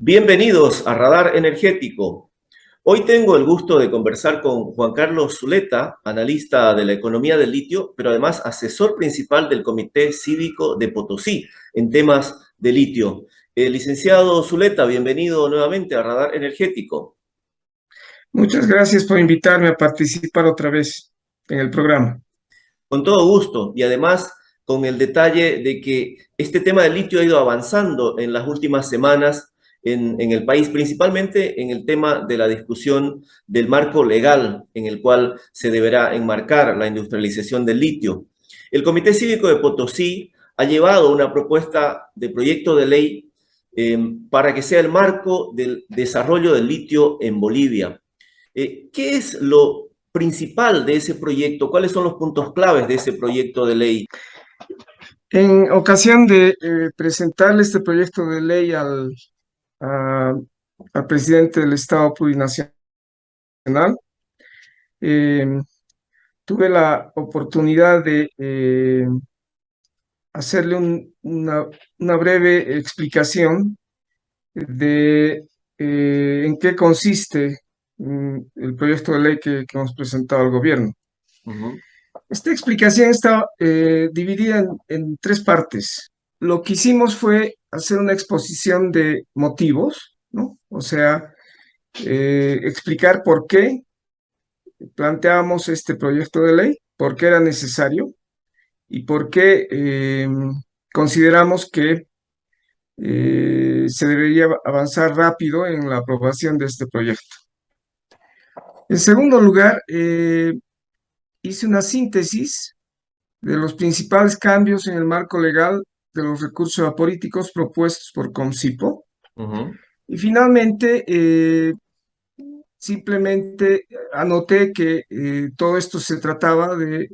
Bienvenidos a Radar Energético. Hoy tengo el gusto de conversar con Juan Carlos Zuleta, analista de la economía del litio, pero además asesor principal del Comité Cívico de Potosí en temas de litio. Licenciado Zuleta, bienvenido nuevamente a Radar Energético. Muchas gracias por invitarme a participar otra vez en el programa. Con todo gusto y además con el detalle de que este tema del litio ha ido avanzando en las últimas semanas en el país, principalmente en el tema de la discusión del marco legal en el cual se deberá enmarcar la industrialización del litio. El Comité Cívico de Potosí ha llevado una propuesta de proyecto de ley para que sea el marco del desarrollo del litio en Bolivia. ¿Qué es lo principal de ese proyecto? ¿Cuáles son los puntos claves de ese proyecto de ley? En ocasión de presentarle este proyecto de ley a- al presidente del Estado Plurinacional, eh, tuve la oportunidad de hacerle una breve explicación de en qué consiste el proyecto de ley que hemos presentado al gobierno. Ujú. Esta explicación está dividida en tres partes. Lo que hicimos fue hacer una exposición de motivos, ¿no? O sea, explicar por qué planteábamos este proyecto de ley, por qué era necesario y por qué consideramos que se debería avanzar rápido en la aprobación de este proyecto. En segundo lugar, hice una síntesis de los principales cambios en el marco legal de los recursos apolíticos propuestos por CONCIPO. Ujú. Y finalmente, simplemente anoté que todo esto se trataba de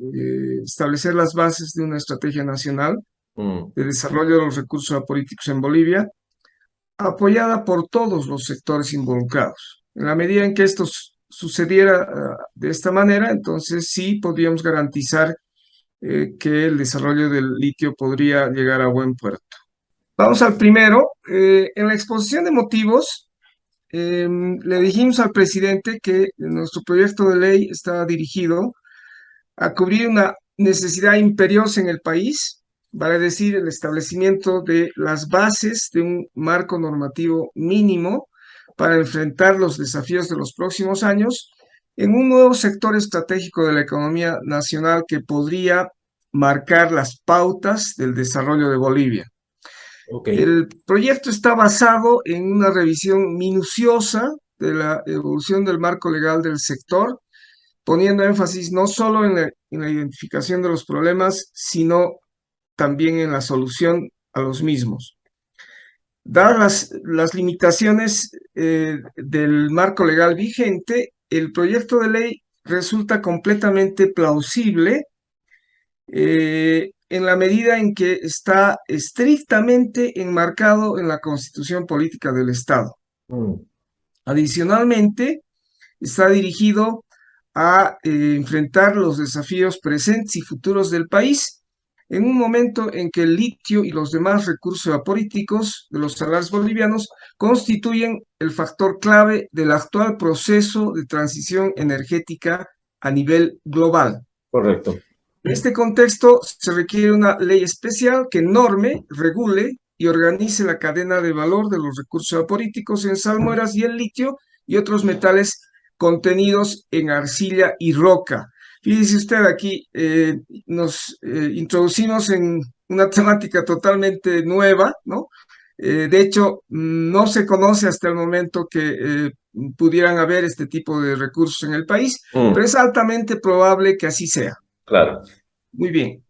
establecer las bases de una estrategia nacional Mm. de desarrollo de los recursos apolíticos en Bolivia, apoyada por todos los sectores involucrados. En la medida en que esto sucediera de esta manera, entonces sí podríamos garantizar que el desarrollo del litio podría llegar a buen puerto. Vamos al primero. En la exposición de motivos, le dijimos al presidente que nuestro proyecto de ley está dirigido a cubrir una necesidad imperiosa en el país, vale decir, el establecimiento de las bases de un marco normativo mínimo para enfrentar los desafíos de los próximos años en un nuevo sector estratégico de la economía nacional que podría marcar las pautas del desarrollo de Bolivia. Ok. El proyecto está basado en una revisión minuciosa de la evolución del marco legal del sector, poniendo énfasis no solo en la identificación de los problemas, sino también en la solución a los mismos. Dadas las limitaciones del marco legal vigente, el proyecto de ley resulta completamente plausible en la medida en que está estrictamente enmarcado en la Constitución Política del Estado. Mm. Adicionalmente, está dirigido a enfrentar los desafíos presentes y futuros del país en un momento en que el litio y los demás recursos apolíticos de los salarios bolivianos constituyen el factor clave del actual proceso de transición energética a nivel global. Correcto. En este contexto, se requiere una ley especial que norme, regule y organice la cadena de valor de los recursos apolíticos en salmueras y el litio y otros metales contenidos en arcilla y roca. Fíjese usted aquí, nos introducimos en una temática totalmente nueva, ¿no? De hecho, no se conoce hasta el momento que pudieran haber este tipo de recursos en el país, pero Mm. es altamente probable que así sea. Claro. Muy bien,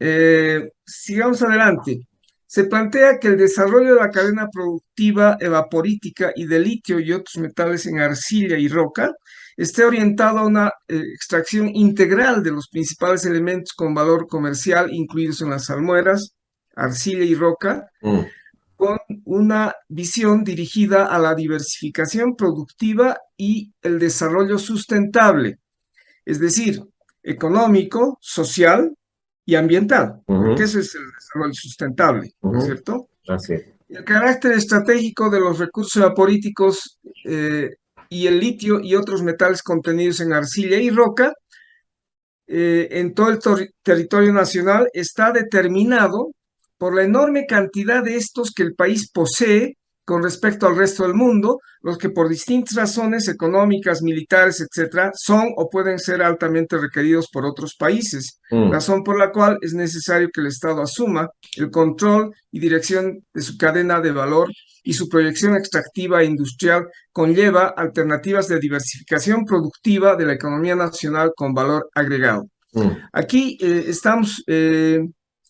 sigamos adelante. Se plantea que el desarrollo de la cadena productiva evaporítica y de litio y otros metales en arcilla y roca esté orientado a una extracción integral de los principales elementos con valor comercial incluidos en las salmueras, arcilla y roca, Mm. con una visión dirigida a la diversificación productiva y el desarrollo sustentable, es decir, económico, social y ambiental, porque Ujú. eso es el desarrollo sustentable, ¿no es Ujú. cierto? Así es. El carácter estratégico de los recursos apolíticos y el litio y otros metales contenidos en arcilla y roca en todo el territorio nacional está determinado por la enorme cantidad de estos que el país posee con respecto al resto del mundo, los que por distintas razones económicas, militares, etcétera, son o pueden ser altamente requeridos por otros países, Mm, razón por la cual es necesario que el Estado asuma el control y dirección de su cadena de valor y su proyección extractiva e industrial conlleva alternativas de diversificación productiva de la economía nacional con valor agregado. mm, Aquí estamos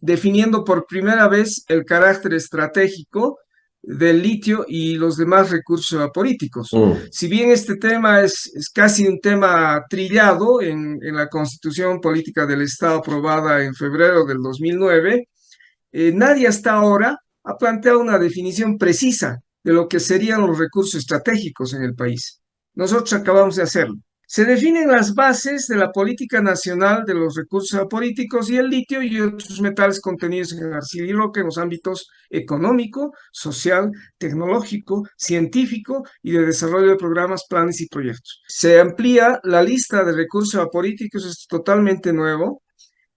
definiendo por primera vez el carácter estratégico del litio y los demás recursos apolíticos. mm, Si bien este tema es casi un tema trillado en la Constitución Política del Estado aprobada en febrero del 2009, nadie hasta ahora ha planteado una definición precisa de lo que serían los recursos estratégicos en el país. Nosotros acabamos de hacerlo. Se definen las bases de la política nacional de los recursos apolíticos y el litio y otros metales contenidos en arcilla y roca en los ámbitos económico, social, tecnológico, científico y de desarrollo de programas, planes y proyectos. Se amplía la lista de recursos apolíticos, es totalmente nuevo,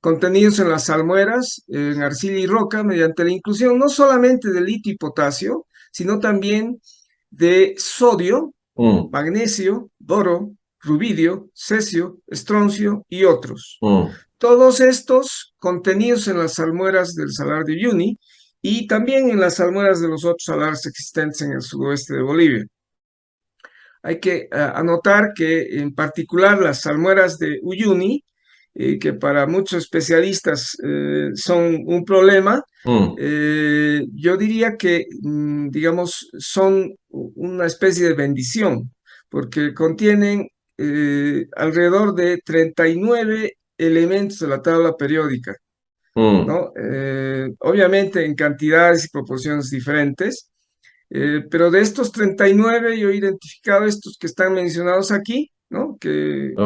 contenidos en las salmueras, en arcilla y roca, mediante la inclusión no solamente de litio y potasio, sino también de sodio, mm, magnesio, boro, rubidio, cesio, estroncio y otros. mm. Todos estos contenidos en las salmueras del Salar de Uyuni y también en las salmueras de los otros salares existentes en el sudoeste de Bolivia. Hay que anotar que en particular las salmueras de Uyuni, que para muchos especialistas son un problema, Mm, yo diría que, digamos, son una especie de bendición, porque contienen alrededor de 39 elementos de la tabla periódica, mm, ¿no? Obviamente en cantidades y proporciones diferentes, pero de estos 39 yo he identificado estos que están mencionados aquí, ¿no? ok,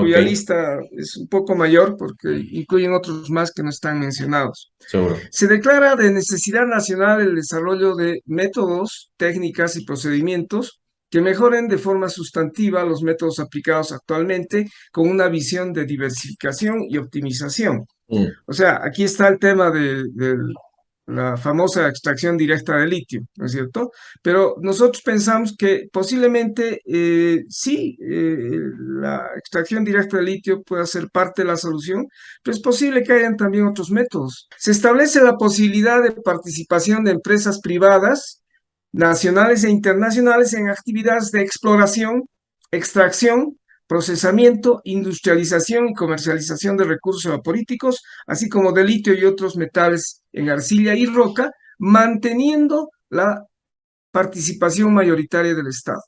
Cuya lista es un poco mayor porque incluyen otros más que no están mencionados. seguro. Se declara de necesidad nacional el desarrollo de métodos, técnicas y procedimientos que mejoren de forma sustantiva los métodos aplicados actualmente con una visión de diversificación y optimización. Mm, O sea, aquí está el tema de la famosa extracción directa de litio, ¿no es cierto? Pero nosotros pensamos que posiblemente sí, la extracción directa de litio pueda ser parte de la solución, pero es posible que hayan también otros métodos. Se establece la posibilidad de participación de empresas privadas, nacionales e internacionales en actividades de exploración, extracción, procesamiento, industrialización y comercialización de recursos apolíticos, así como de litio y otros metales en arcilla y roca, manteniendo la participación mayoritaria del Estado.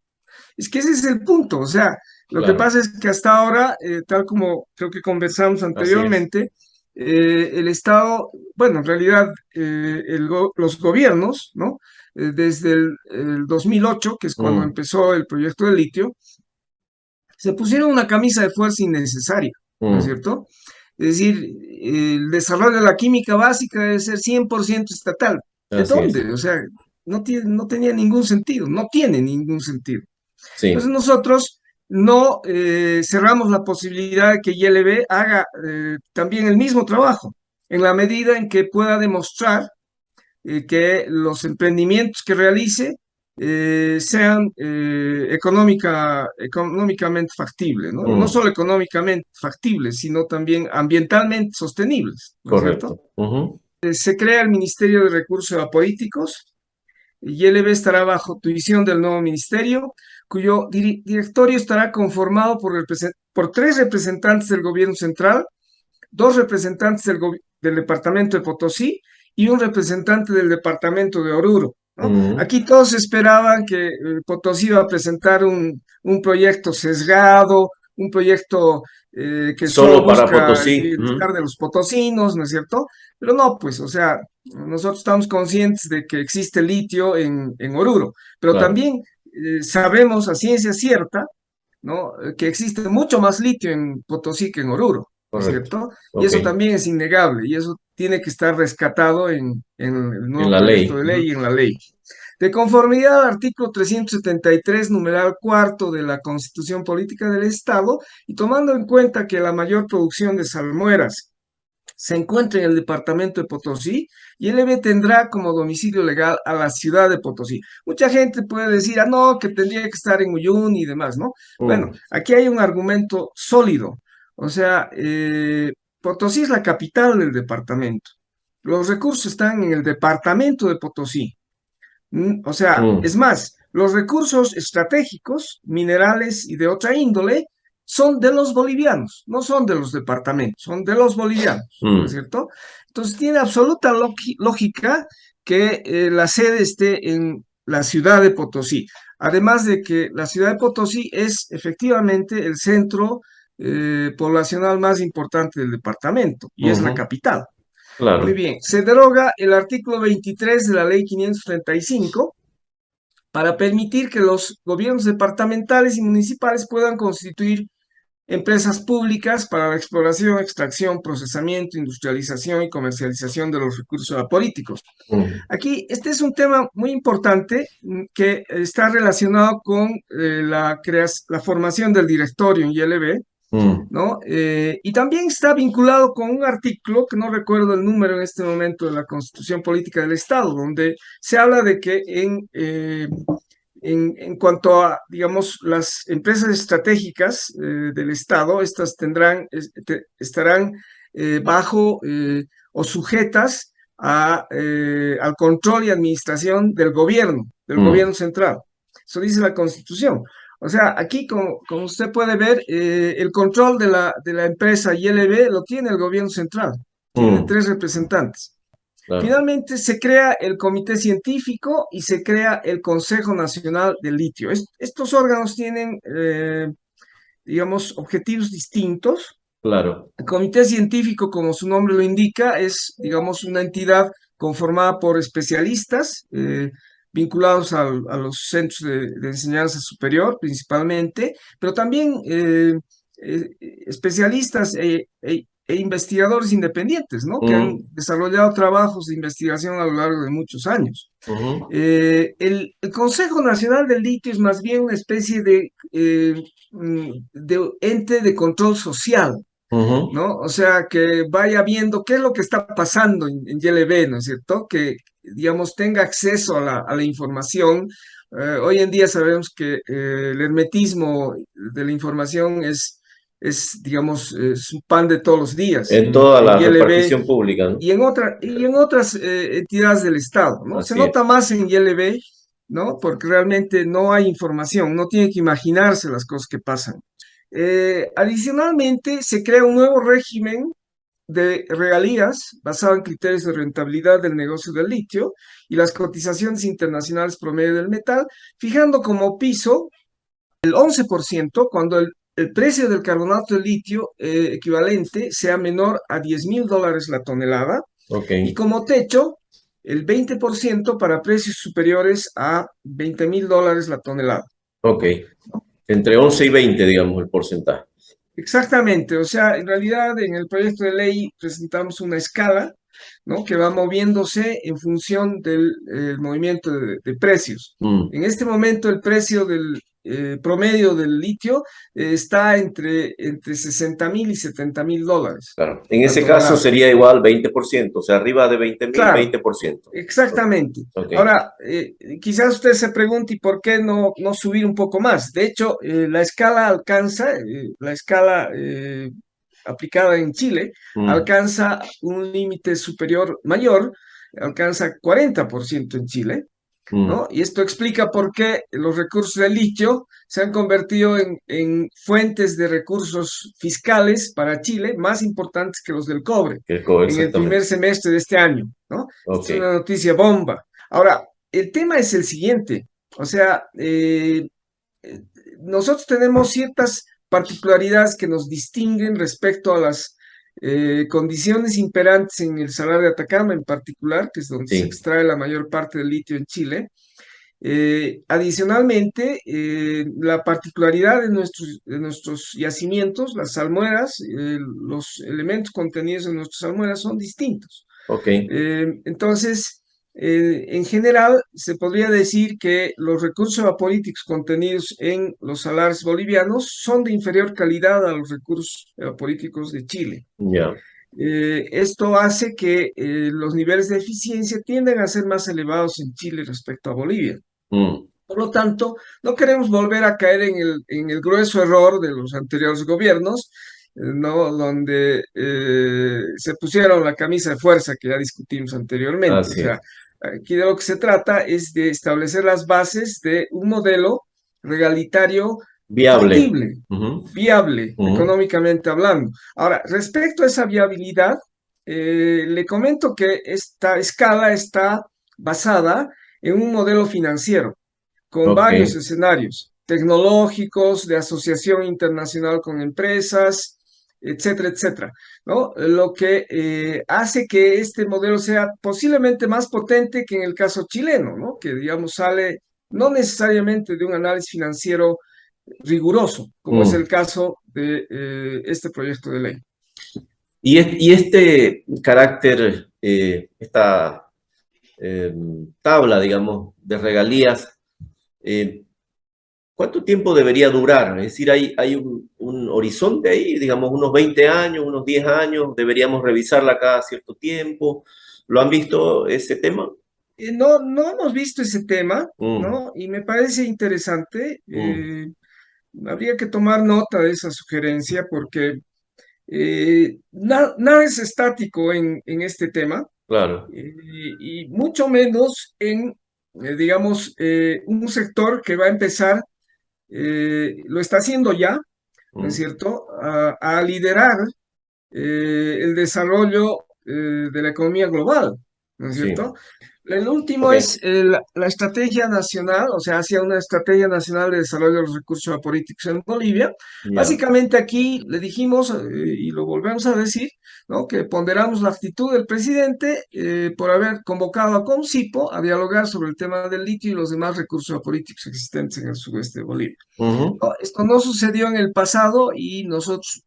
Es que ese es el punto, o sea, lo que claro, pasa es que hasta ahora, tal como creo que conversamos así es. anteriormente, el Estado, bueno, en realidad los gobiernos, ¿no? Desde el 2008, que es cuando Mm, empezó el proyecto de litio, se pusieron una camisa de fuerza innecesaria, ¿no es mm, cierto? Es decir, el desarrollo de la química básica debe ser 100% estatal. ¿De así es. dónde? O sea, no tenía ningún sentido, no tiene ningún sentido. Entonces Sí. nosotros no cerramos la posibilidad de que YLB haga también el mismo trabajo, en la medida en que pueda demostrar que los emprendimientos que realice sean económicamente factibles, ¿no? No Mm, solo económicamente factibles, sino también ambientalmente sostenibles, ¿no es cierto? correcto. Ujú, Se crea el Ministerio de Recursos Apolíticos y LB estará bajo tuición del nuevo ministerio, cuyo directorio estará conformado por tres representantes del gobierno central, dos representantes del departamento de Potosí y un representante del departamento de Oruro, ¿no? mm. Aquí todos esperaban que Potosí iba a presentar un proyecto sesgado, un proyecto que solo Solo para busca el Potosí. bienestar de los potosinos, ¿no es cierto? Pero no, pues, o sea, nosotros estamos conscientes de que existe litio en Oruro, pero Claro, también sabemos a ciencia cierta, ¿no? Que existe mucho más litio en Potosí que en Oruro, ¿no es correcto. cierto? Y Ok. eso también es innegable y eso tiene que estar rescatado en el En nuevo la proyecto ley. de ley Ujú, y en la ley. De conformidad al artículo 373, numeral cuarto de la Constitución Política del Estado, y tomando en cuenta que la mayor producción de salmueras se encuentra en el departamento de Potosí, YLB tendrá como domicilio legal a la ciudad de Potosí. Mucha gente puede decir, ah, no, que tendría que estar en Uyuni y demás, ¿no? Bueno, Mm, aquí hay un argumento sólido. O sea, Potosí es la capital del departamento. Los recursos están en el departamento de Potosí. O sea, es mm, más, los recursos estratégicos, minerales y de otra índole, son de los bolivianos, no son de los departamentos, son de los bolivianos, ¿no es mm, cierto? Entonces tiene absoluta lógica que la sede esté en la ciudad de Potosí. Además de que la ciudad de Potosí es efectivamente el centro poblacional más importante del departamento y es la ujú, capital. Muy claro. bien, se deroga el artículo 23 de la ley 535 para permitir que los gobiernos departamentales y municipales puedan constituir empresas públicas para la exploración, extracción, procesamiento, industrialización y comercialización de los recursos apolíticos. Mm, Aquí, este es un tema muy importante que está relacionado con la formación del directorio en ILB, mm, ¿no? Y también está vinculado con un artículo, que no recuerdo el número en este momento, de la Constitución Política del Estado, donde se habla de que en cuanto a, digamos, las empresas estratégicas del Estado, estas estarán bajo o sujetas al control y administración del mm. gobierno central. Eso dice la Constitución. O sea, aquí, como usted puede ver, el control de la empresa ILB lo tiene el gobierno central. Tiene Mm, tres representantes. claro. Finalmente, se crea el Comité Científico y se crea el Consejo Nacional del Litio. Estos órganos tienen, digamos, objetivos distintos. Claro. El Comité Científico, como su nombre lo indica, es, digamos, una entidad conformada por especialistas vinculados a los centros de enseñanza superior, principalmente, pero también especialistas e investigadores independientes, ¿no? Que han Mm, desarrollado trabajos de investigación a lo largo de muchos años. ujú, El Consejo Nacional del Litio es más bien una especie de ente de control social, ujú. ¿no? O sea, que vaya viendo qué es lo que está pasando en YLB, ¿no es cierto? Que, digamos, tenga acceso a la información. Hoy en día sabemos que el hermetismo de la información digamos, su pan de todos los días En toda en la YLB repartición pública, ¿no? y en otras entidades del Estado, ¿no? Se Así nota es. más en YLB, ¿no? Porque realmente no hay información, no tiene que imaginarse las cosas que pasan. Adicionalmente, se crea un nuevo régimen de regalías basado en criterios de rentabilidad del negocio del litio y las cotizaciones internacionales promedio del metal, fijando como piso el 11% cuando el precio del carbonato de litio equivalente sea menor a $10.000 la tonelada Ok, y como techo el 20% para precios superiores a $20.000 la tonelada. ok. Entre 11 y 20, digamos, el porcentaje. Exactamente, o sea, en realidad en el proyecto de ley presentamos una escala, ¿no? Que va moviéndose en función del movimiento de precios. Mm, En este momento el precio del promedio del litio está entre 60.000 y $70.000 claro. En la ese caso tonelada. sería igual 20%, o sea, arriba de 20.000, Claro, 20%. exactamente. Ok. Ahora, quizás usted se pregunte, ¿y por qué no subir un poco más? De hecho, la escala alcanza, la escala aplicada en Chile, Mm, alcanza un límite superior mayor, alcanza 40% en Chile, mm, ¿no? Y esto explica por qué los recursos de litio se han convertido en fuentes de recursos fiscales para Chile más importantes que los del cobre en el primer exactamente. semestre de este año, ¿no? Ok. Esta es una noticia bomba. Ahora, el tema es el siguiente, o sea, eh, nosotros tenemos ciertas particularidades que nos distinguen respecto a las condiciones imperantes en el Salar de Atacama en particular, que es donde se Sí. extrae la mayor parte del litio en Chile. Adicionalmente, la particularidad de nuestros yacimientos, las salmueras, los elementos contenidos en nuestras salmueras son distintos. Ok. Entonces, En general, se podría decir que los recursos geopolíticos contenidos en los salares bolivianos son de inferior calidad a los recursos geopolíticos de Chile. Ya. Esto hace que los niveles de eficiencia tienden a ser más elevados en Chile respecto a Bolivia. Mm. Por lo tanto, no queremos volver a caer en el grueso error de los anteriores gobiernos, ¿no? Donde se pusieron la camisa de fuerza que ya discutimos anteriormente. O Así sea, es. aquí de lo que se trata es de establecer las bases de un modelo regalitario Viable. factible, Ujú, viable, ujú. económicamente hablando. Ahora, respecto a esa viabilidad, le comento que esta escala está basada en un modelo financiero con Ok. varios escenarios tecnológicos, de asociación internacional con empresas, etcétera, etcétera, ¿no? Lo que hace que este modelo sea posiblemente más potente que en el caso chileno, ¿no? Que, digamos, sale no necesariamente de un análisis financiero riguroso, como es Mm. el caso de este proyecto de ley. Y este carácter, esta eh, tabla, digamos, de regalías, eh, ¿cuánto tiempo debería durar? Es decir, hay un horizonte ahí, digamos, unos 20 años, unos 10 años, deberíamos revisarla cada cierto tiempo. ¿Lo han visto ese tema? No hemos visto ese tema, Mm, ¿no? Y me parece interesante. mm, Habría que tomar nota de esa sugerencia porque nada es estático en este tema claro. y mucho menos en, digamos, un sector que va a empezar, lo está haciendo ya, ¿no es Mm, cierto?, a liderar el desarrollo de la economía global, ¿no es sí. cierto? El último Ok. es la estrategia nacional, o sea, hacia una estrategia nacional de desarrollo de los recursos políticos en Bolivia. Ya. Básicamente aquí le dijimos, y lo volvemos a decir, ¿no? Que ponderamos la actitud del presidente por haber convocado a CONCIPO a dialogar sobre el tema del litio y los demás recursos políticos existentes en el sudeste de Bolivia. Ujú. No, esto no sucedió en el pasado y nosotros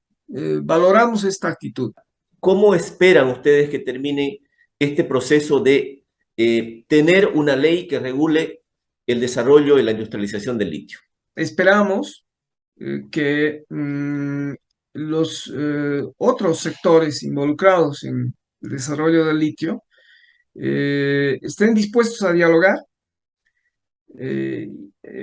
valoramos esta actitud. ¿Cómo esperan ustedes que termine este proceso de tener una ley que regule el desarrollo y la industrialización del litio? Esperamos que los otros sectores involucrados en el desarrollo del litio estén dispuestos a dialogar eh,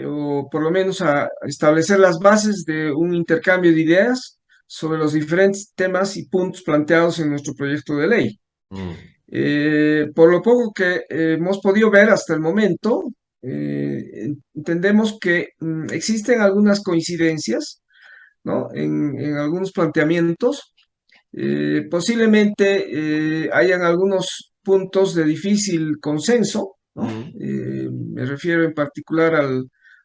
o por lo menos a establecer las bases de un intercambio de ideas sobre los diferentes temas y puntos planteados en nuestro proyecto de ley. Mm, Por lo poco que hemos podido ver hasta el momento, entendemos que existen algunas coincidencias, ¿no? En algunos planteamientos. Posiblemente hayan algunos puntos de difícil consenso, ¿no? mm, Me refiero en particular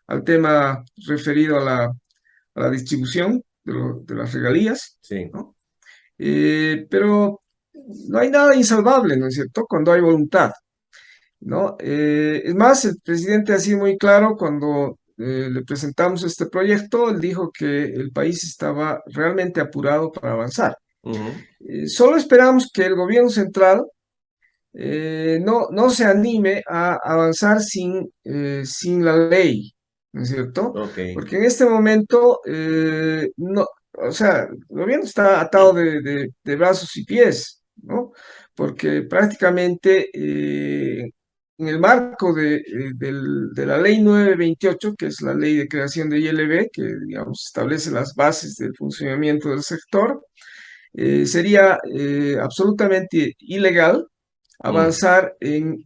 al tema referido a la distribución de las regalías, sí. ¿no? Pero no hay nada insalvable, ¿no es cierto? Cuando hay voluntad, ¿no? Es más, el presidente ha sido muy claro cuando le presentamos este proyecto, él dijo que el país estaba realmente apurado para avanzar. Ujú, Solo esperamos que el gobierno central no se anime a avanzar sin la ley, ¿no es cierto? ok. Porque en este momento, no, o sea, el gobierno está atado de brazos y pies, ¿no? Porque prácticamente en el marco de la ley 928, que es la ley de creación de ILB, que digamos establece las bases del funcionamiento del sector, sería absolutamente ilegal Mm, avanzar en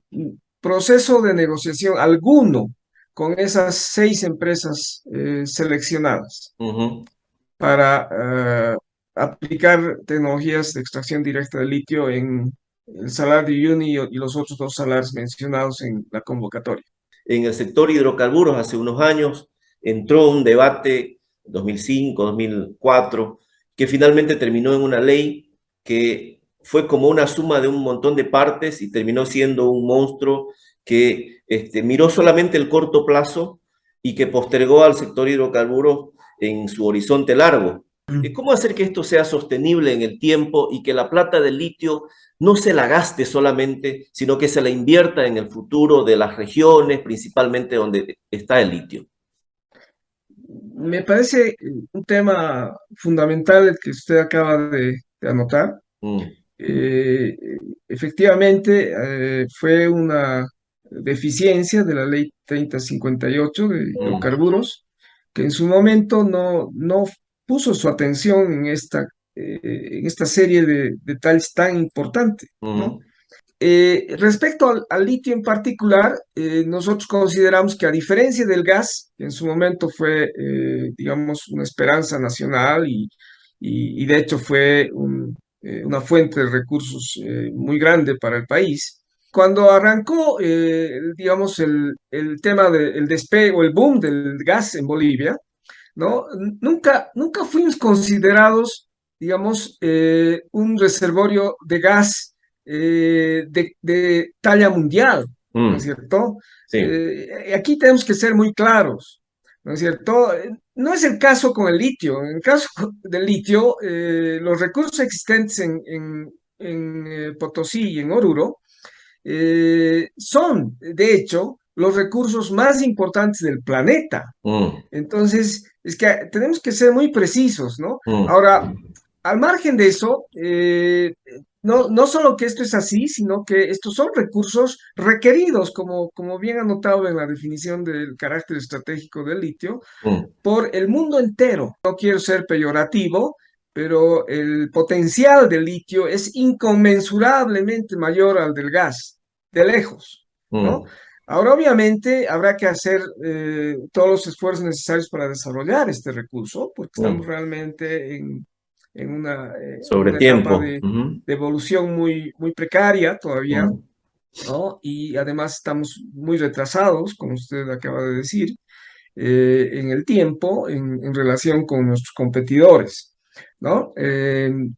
proceso de negociación alguno con esas 6 empresas seleccionadas ujú. para aplicar tecnologías de extracción directa de litio en el Salar de Uyuni y los otros 2 salares mencionados en la convocatoria. En el sector hidrocarburos hace unos años entró un debate, 2005, 2004, que finalmente terminó en una ley que fue como una suma de un montón de partes y terminó siendo un monstruo que miró solamente el corto plazo y que postergó al sector hidrocarburos en su horizonte largo. ¿Cómo hacer que esto sea sostenible en el tiempo y que la plata del litio no se la gaste solamente, sino que se la invierta en el futuro de las regiones, principalmente donde está el litio? Me parece un tema fundamental el que usted acaba de anotar. Mm, Eh, efectivamente, fue una deficiencia de la ley 3058 de mm, hidrocarburos, que en su momento no puso su atención en esta serie de detalles tan importantes, ¿no? mm, Respecto al litio en particular, nosotros consideramos que a diferencia del gas, que en su momento fue, digamos, una esperanza nacional y de hecho fue una fuente de recursos muy grande para el país, cuando arrancó, digamos, el tema del despegue o el boom del gas en Bolivia, ¿no? Nunca fuimos considerados, digamos, un reservorio de gas de talla mundial, ¿no es mm, cierto? sí. Aquí tenemos que ser muy claros, ¿no es cierto? No es el caso con el litio. En el caso del litio, los recursos existentes en Potosí y en Oruro son, de hecho, los recursos más importantes del planeta. Mm, Entonces, es que tenemos que ser muy precisos, ¿no? Ahora, mm, al margen de eso, no solo que esto es así, sino que estos son recursos requeridos, como bien anotado en la definición del carácter estratégico del litio, mm, por el mundo entero. No quiero ser peyorativo, pero el potencial del litio es inconmensurablemente mayor al del gas, de lejos, ¿no? mm, Ahora, obviamente, habrá que hacer todos los esfuerzos necesarios para desarrollar este recurso, porque estamos mm. realmente en Sobre una etapa tiempo. Ujú, de evolución muy precaria todavía, mm. ¿no? Y además estamos muy retrasados, como usted acaba de decir, en el tiempo en relación con nuestros competidores, ¿no?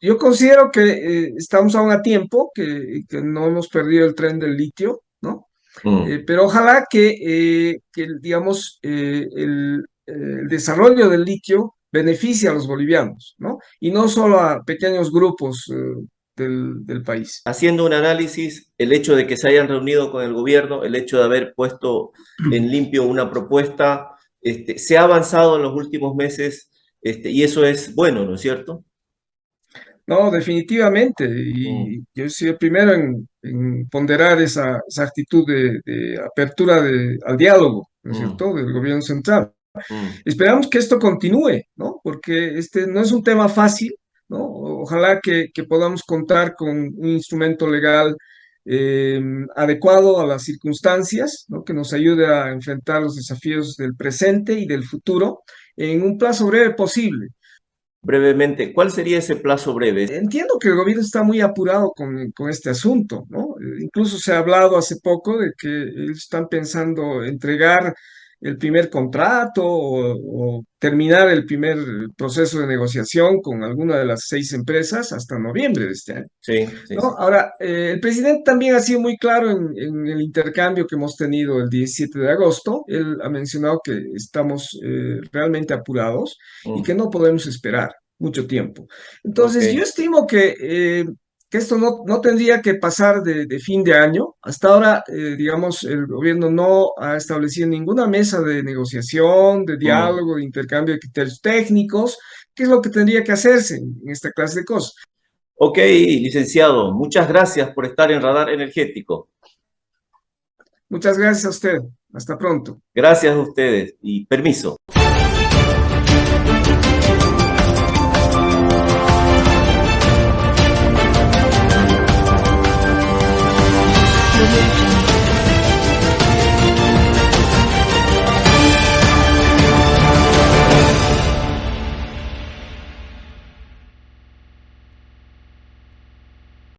Yo considero que estamos aún a tiempo, que no hemos perdido el tren del litio, ¿no? Mm. Pero ojalá digamos, el desarrollo del litio beneficie a los bolivianos, ¿no? Y no solo a pequeños grupos del país. Haciendo un análisis, el hecho de que se hayan reunido con el gobierno, el hecho de haber puesto en limpio una propuesta, se ha avanzado en los últimos meses, y eso es bueno, ¿no es cierto? No, definitivamente. Mm, Y yo soy el primero en ponderar esa actitud de apertura al diálogo, ¿no es mm, cierto?, del gobierno central. mm, Esperamos que esto continúe, ¿no? Porque este no es un tema fácil, ¿no? Ojalá que podamos contar con un instrumento legal eh, adecuado a las circunstancias, ¿no? Que nos ayude a enfrentar los desafíos del presente y del futuro en un plazo breve posible. brevemente, ¿cuál sería ese plazo breve? Entiendo que el gobierno está muy apurado con este asunto, ¿no? Incluso se ha hablado hace poco de que ellos están pensando entregar el primer contrato o terminar el primer proceso de negociación con alguna de las 6 empresas hasta noviembre de este año, Sí, sí, ¿no? sí. Ahora, el presidente también ha sido muy claro en el intercambio que hemos tenido el 17 de agosto. Él ha mencionado que estamos realmente apurados y que Mm, no podemos esperar mucho tiempo. ok. Entonces, yo estimo que esto no tendría que pasar de fin de año. Hasta ahora, digamos, el gobierno no ha establecido ninguna mesa de negociación, de Mm. diálogo, de intercambio de criterios técnicos, que es lo que tendría que hacerse en esta clase de cosas. Ok, licenciado, muchas gracias por estar en Radar Energético. Muchas gracias a usted. Hasta pronto. Gracias a ustedes y permiso.